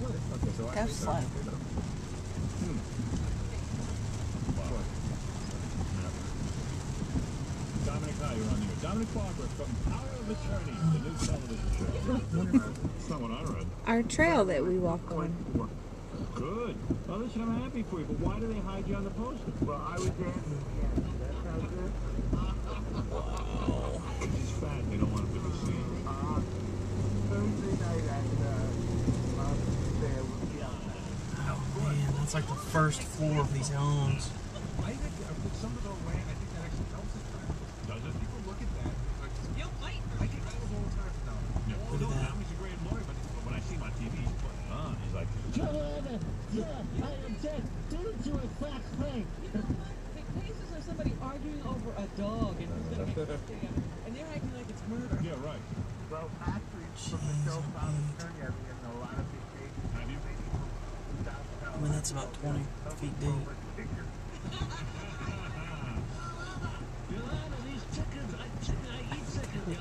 Go slow. Dominic, hi, you're on the air. Dominic Barber from Power of Attorney, the new television show. That's not what I read. Our trail that we walk on. Good. Well, listen, I'm happy for you, but why do they hide you on the poster? Well, I was dancing. That's how good. Wow. He's fat. They don't want him to be seen. Thursday night at there was Oh man, that's like the first floor of these homes. I think some of the way, I think that actually helps it. Does it? People look at that. I get calls all the time now. Look at that. He's a great lawyer, but when I see him on TV, he's putting it on. He's like, Joanna, yeah, I am dead. Didn't you in fact think? The cases of somebody arguing over a dog and who's going to get put together, and they're acting like it's murder. Yeah, right. well, actually, from the show Power of Attorney, I've been in a lot of big cases. Have you? I mean, that's about 20 feet deep. Joanna, these chickens, I eat chicken, yeah.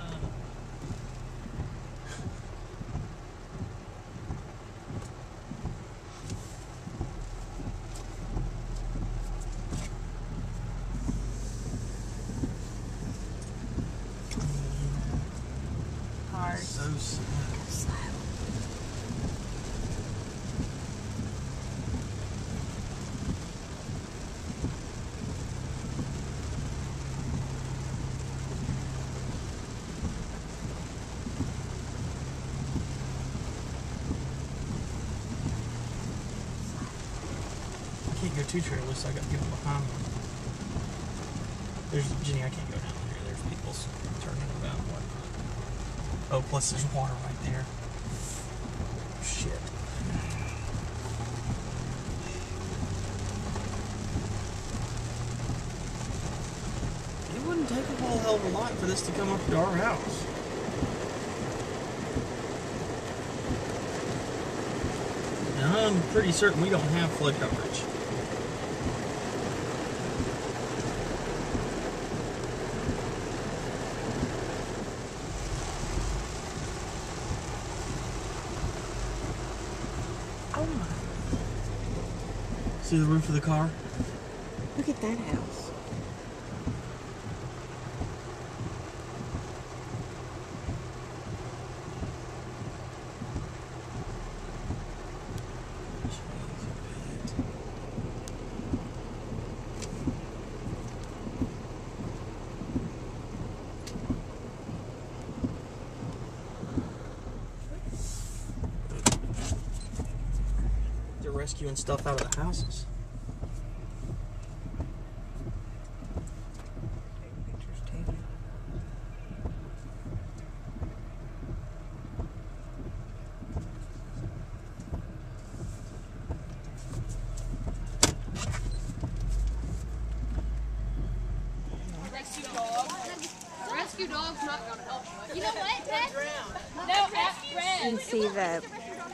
Cars. So slow. I can't go too trailers, so I got people behind me. There's Jenny. I can't go down there. There's people turning about and whatnot. Oh, plus there's water right there. Shit. It wouldn't take a whole hell of a lot for this to come up to our house. And I'm pretty certain we don't have flood coverage. Oh my. See the roof of the car? Look at that house. They're rescuing stuff out of the houses. Pictures too. Rescue dog's not gonna help you. You know what, Ted? You can see the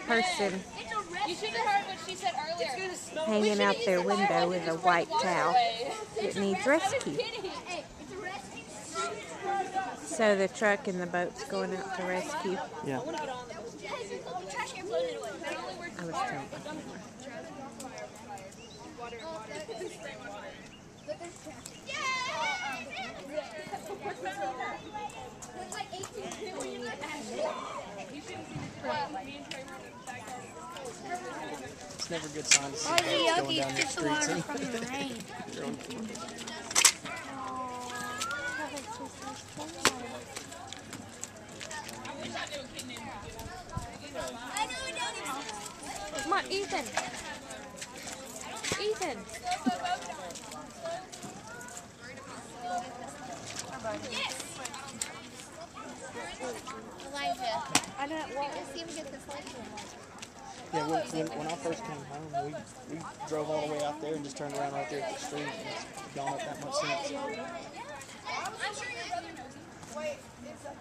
person You should have heard what she said earlier. hanging out their window with a white towel that needs rescue. So the truck and the boat's going out to rescue. Yeah. I was told. It's never a good sign to see All the going yogis down the just the water streets. from the rain. Come on, Ethan. Ethan. Elijah, I don't want to see him get the selection. Yeah, when I first came home, we drove all the way out there and just turned around right there at the street, and it's gone up that much since. I'm sure your brother knows. Wait, is that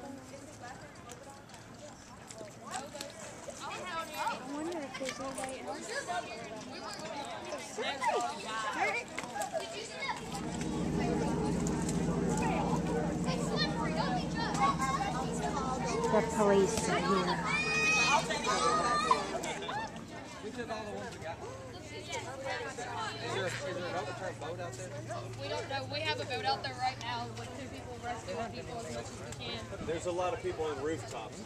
I wonder if there's anybody else. The police are here. took all the ones we got. Is there an overturned boat out there? We don't know. We have a boat out there right now with 2 people rescuing people as much as we can. There's a lot of people on rooftops.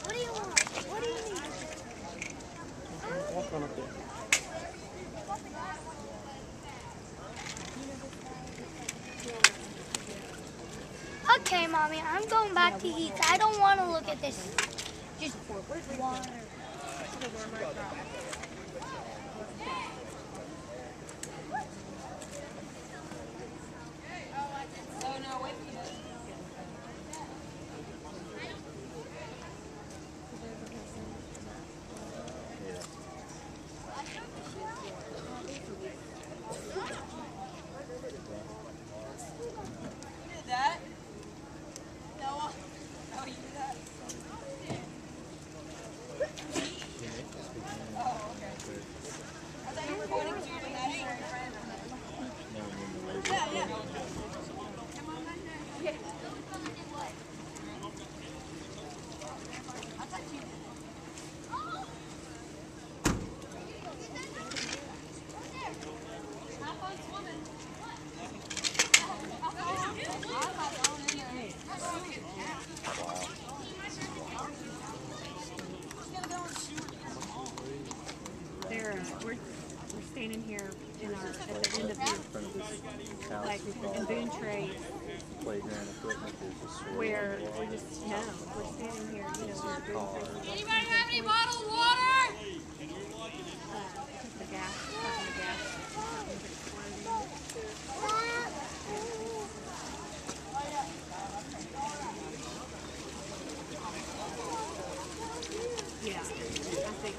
What do you want? What do you need? Walk on up there. Okay, Mommy, I'm going back to eat. I don't want to look at this. Just water. Oh, no, wait. That? Noah? Oh, you did that? Oh, okay. I thought you were pointing to your imaginary friend. Yeah, yeah. Come on back there. Yeah. I thought you did. Have fun swimming. We're standing here in our at the end of the like in Boone Trade Playground equipment is just where we just we're standing here, you know, where Boone Trade. Anybody have any bottled water? Just the gas, the gas. Yeah, I think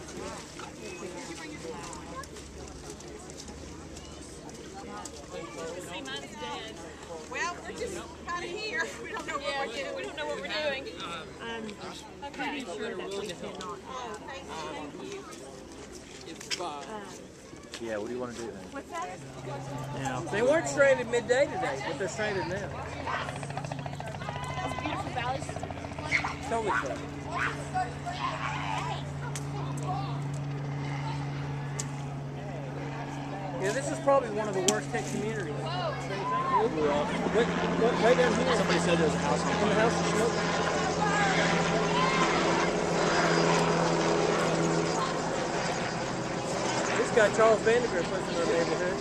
Well, we're just kind of here. We don't know what we're doing. We don't know what we're doing. I'm pretty sure that we cannot. Yeah, what do you want to do then? What's that? Yeah. They weren't stranded midday today, but they're stranded now. Beautiful valleys. Totally so. Yeah, this is probably one of the worst hit communities. Right down here. Somebody said there was a house on In the house of smoke. This guy Charles Vandergrift lives in our neighborhood.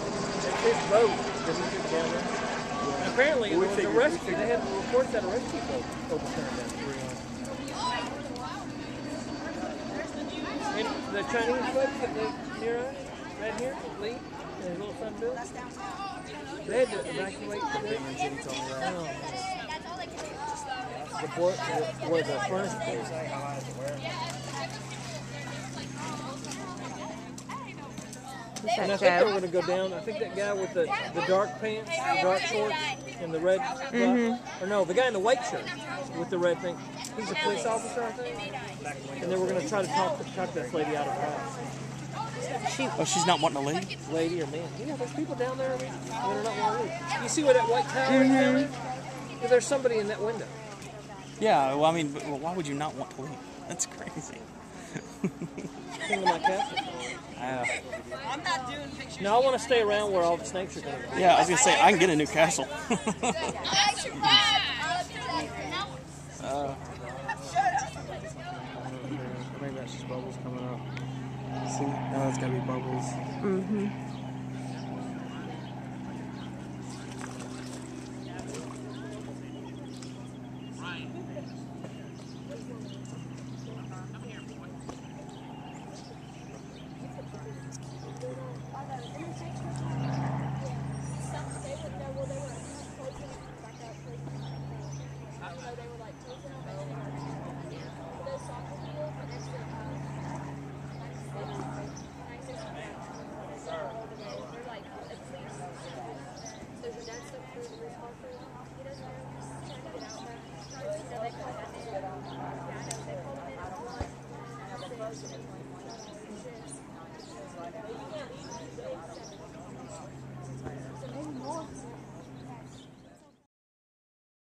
His boat that he took down there. And apparently there was a rescue. They had reports that a rescue boat overturned down there. And the Chinese folks that live near us, right here, Lee, and his little son Bill, they had to evacuate the big city told me that. Where the furnace is. And I think they're going to go down. I think that guy with the dark pants, dark shorts, and the red, or no, the guy in the white shirt with the red thing. He's a police officer, I think. And then we're going to try to talk this lady out of her house. she's not wanting to leave? Lady or man. Yeah, there's people down there that are not want to leave. You see where that white tower is down there? Yeah, there's somebody in that window. Yeah, well, I mean, why would you not want to leave? That's crazy. King of my castle. I'm not doing pictures. No, I want to stay around where all the snakes are going to be. Yeah, I was going to say, I can get a new castle. Maybe that's just bubbles coming up. See? Oh, it's got to be bubbles.